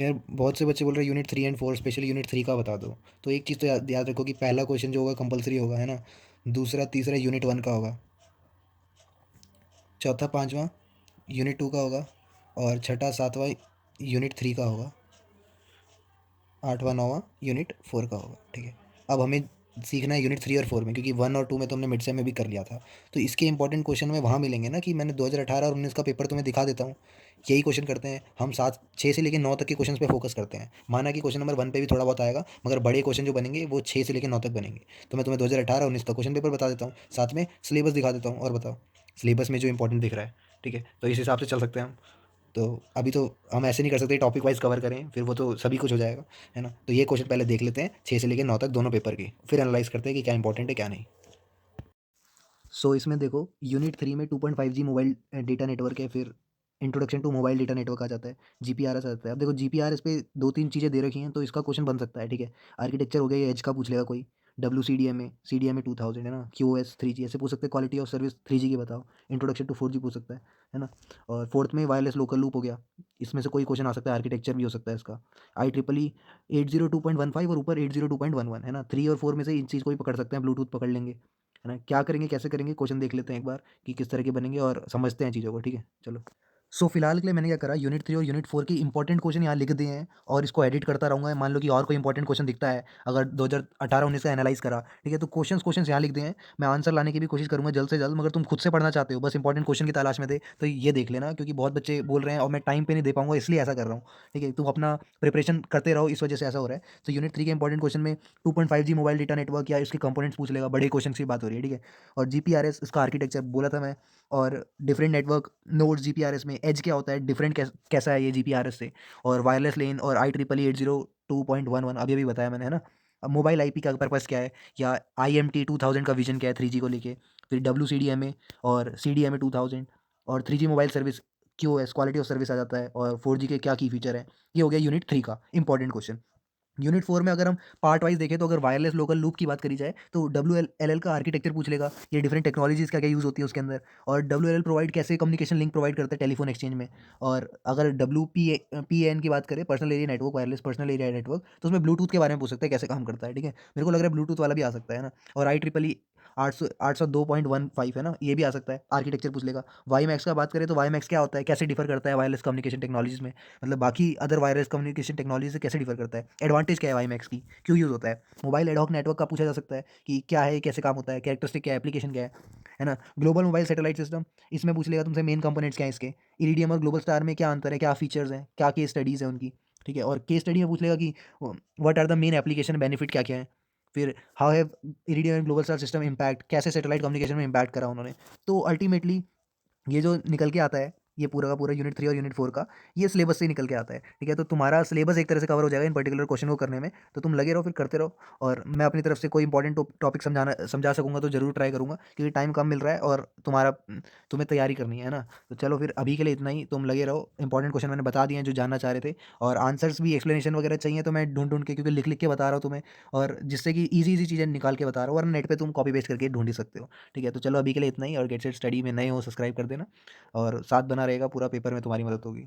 यार बहुत से बच्चे बोल रहे हैं यूनिट 3 एंड 4 स्पेशली यूनिट 3 का बता दो। तो एक चीज़ तो याद रखो कि पहला क्वेश्चन जो होगा कंपलसरी होगा, है ना। दूसरा तीसरा यूनिट 1 का होगा। चौथा पांचवा यूनिट 2 का होगा। और छठा सातवां यूनिट 3 का होगा। आठवां नौवां यूनिट 4 का होगा, ठीक है। अब हमें सीखना है यूनिट 3 और 4 में, क्योंकि 1 और 2 में तो हमने मिड सेम में भी कर लिया था। तो इसके इंपॉर्टेंट क्वेश्चन में वहाँ मिलेंगे ना, कि मैंने 2018 और 19 का पेपर तुम्हें दिखा देता हूँ। यही क्वेश्चन करते हैं हम, 6 से लेकर 9 तक के क्वेश्चन पे फोकस करते हैं। माना कि क्वेश्चन नंबर 1 पे भी थोड़ा बहुत आएगा, मगर बड़े क्वेश्चन जो बनेंगे वो 6 से लेकर 9 तक बनेंगे। तो मैं तुम्हें 2018 19 का क्वेश्चन पेपर बता देता हूँ, साथ में सिलेबस दिखा देता हूँ। और बताओ सिलेबस में जो इंपॉर्टेंट दिख रहा है, ठीक है। तो इस हिसाब से चल सकते हैं हम। तो अभी तो हम ऐसे नहीं कर सकते टॉपिक वाइज कवर करें, फिर वो तो सभी कुछ हो जाएगा, है ना। तो ये क्वेश्चन पहले देख लेते हैं 6 से लेकर 9 तक दोनों पेपर की, फिर एनालाइज करते हैं कि क्या इंपॉर्टेंट है क्या नहीं। इसमें देखो यूनिट 3 में 2.5G मोबाइल डेटा नेटवर्क है। फिर introduction to mobile data network आ जाता है। जीपीआरएस आ जाता है। अब देखो जीपीआरएस पे दो तीन चीज़ें दे रखी हैं, तो इसका क्वेश्चन बन सकता है, ठीक है। आर्किटेक्चर हो गया, ये एज का पूछ लेगा कोई। सी डी एम ए 2000, है ना। QoS 3G ऐसे पूछ सकते हैं। क्वालिटी ऑफ सर्विस 3G की बताओ। इंट्रोडक्शन टू 4G पूछ सकता है ना। और फोर्थ में वायरलेस लोकल लूप हो गया। इसमें से कोई क्वेश्चन आ सकता है, आर्किटेक्चर भी हो सकता है इसका। IEEE 802.15 और ऊपर 802.11, है ना। 3 और 4 में से इन चीज़ को ही पकड़ सकते हैं, ब्लूटूथ पकड़ लेंगे, है ना। क्या करेंगे कैसे करेंगे, क्वेश्चन देख लेते हैं एक बार कि किस तरह के बनेंगे और समझते हैं चीज़ों को, ठीक है। चलो, फिलहाल के लिए मैंने क्या करा, यूनिट 3 और यूनिट 4 की इंपॉर्टेंट क्वेश्चन यहाँ लिख दिए हैं, और इसको एडिट करता रहूँगा। मान लो कि और कोई इंपॉर्टेंट क्वेश्चन दिखता है, अगर 2018-19 का एनालाइज करा, ठीक है, तो क्वेश्चन यहाँ लिख दिए हैं। मैं आंसर लाने की भी कोशिश करूँगा जल्द से जल्द। मगर तुम खुद से पढ़ना चाहते हो, बस इंपॉर्टेंट क्वेश्चन की तलाश में थे, तो ये देख लेना, क्योंकि बहुत बच्चे बोल रहे हैं और मैं टाइम पे नहीं दे पाऊंगा, इसलिए ऐसा कर रहा हूँ, ठीक है। तुम अपना प्रिपरेशन करते रहो, इस वजह से ऐसा हो रहा है। तो यूनिट 3 के इंपॉर्टेंट क्वेश्चन में 2.5G मोबाइल डेटा नेटवर्क या इसके कंपोनेंट्स पूछ लेगा, बड़े क्वेश्चन की बात हो रही है, ठीक है। और GPRS इसका आर्किटेक्चर बोला था मैं। और डिफरेंट नेटवर्क नोड्स जीपीआरएस में, एज क्या होता है, डिफरेंट कैसा है ये जीपीआरएस से। और वायरलेस लेन और IEEE 802.11 अभी अभी बताया मैंने, है ना। अब मोबाइल आईपी का पर्पस क्या है, या IMT 2000 का विजन क्या है 3G को लेके। फिर WCDMA और CDMA 2000 और 3G mobile service QoS quality of service आ जाता है। और 4G के क्या की फीचर है। ये हो गया यूनिट 3 का इंपॉर्टेंट क्वेश्चन। यूनिट 4 में अगर हम पार्ट वाइज देखें, तो अगर वायरलेस लोकल लूप की बात करी जाए, तो WLL का आर्किटेक्चर पूछ लेगा, ये डिफरेंट टेक्नोलॉजीज़ क्या क्या यूज़ होती है उसके अंदर। और WLL प्रोवाइड कैसे कम्युनिकेशन लिंक प्रोवाइड करता है टेलीफोन एक्सचेंज में। और अगर WPAN की बात करें, personal area network, wireless personal area network, तो उसमें ब्लूटूथ के बारे में पूछ सकते हैं, कैसे काम करता है, ठीक है। मेरे को लग रहा है ब्लूटूथ वाला भी आ सकता है ना। और IEEE 802.15, है ना, ये भी आ सकता है, आर्किटेक्चर पूछ लेगा। वाई मैक्स का बात करें, तो वाई मैक्स क्या होता है, कैसे डिफर करता है वायरलेस कम्युनिकेशन टेक्नोलॉजीज़ में, मतलब बाकी अदर वायरलेस कम्युनिकेशन टेक्नोलॉजी से कैसे डिफर करता है, एडवांटेज क्या है वाई मैक्स की, क्यों यूज़ होता है। मोबाइल एडहॉक नेटवर्क का पूछा जा सकता है कि क्या है, कैसे काम होता है, कैरेक्टरिस्टिक क्या है, एप्लीकेशन क्या है ना। ग्लोबल मोबाइल सैटेलाइट सिस्टम, इसमें पूछ लेगा तुमसे मेन कंपोनेंट्स क्या है इसके। इरीडियम और ग्लोबल स्टार में क्या अंतर है, क्या फीचर्स हैं, क्या केस स्टडीज़ हैं उनकी, ठीक है। और केस स्टडी में पूछ लेगा कि what are the main application benefit क्या क्या है। फिर how have iridium and global star system impact, कैसे सैटेलाइट कम्युनिकेशन में इम्पैक्ट करा उन्होंने। तो अल्टीमेटली ये जो निकल के आता है, ये पूरा का पूरा यूनिट 3 और यूनिट 4 का, ये सिलेबस से ही निकल के आता है, ठीक है। तो तुम्हारा सिलेबस एक तरह से कवर हो जाएगा इन पर्टिकुलर क्वेश्चन को करने में। तो तुम लगे रहो, फिर करते रहो। और मैं अपनी तरफ से कोई इंपॉर्टेंट टॉपिक समझा सकूंगा तो जरूर ट्राई करूंगा, क्योंकि टाइम कम मिल रहा है और तुम्हें तैयारी करनी है ना। तो चलो फिर अभी के लिए इतना ही, तुम लगे रहो। इंपॉर्टेंट क्वेश्चन मैंने बता दिए हैं जो जानना चाह रहे थे। और आंसर्स भी, एक्सप्लेनेशन वगैरह चाहिए तो मैं ढूंढ ढूंढ के, क्योंकि लिख लिख के बता रहा हूँ तुम्हें, और जिससे कि ईजी ईजी चीज़ें निकाल के बता रहा हूँ, वरना नेट पे तुम कॉपी पेस्ट करके ढूंढ ही सकते हो, ठीक है। तो चलो अभी के लिए इतना ही, और गेट सेट स्टडी में नए हो सब्सक्राइब कर देना, और साथ बना रहेगा, पूरा पेपर में तुम्हारी मदद होगी।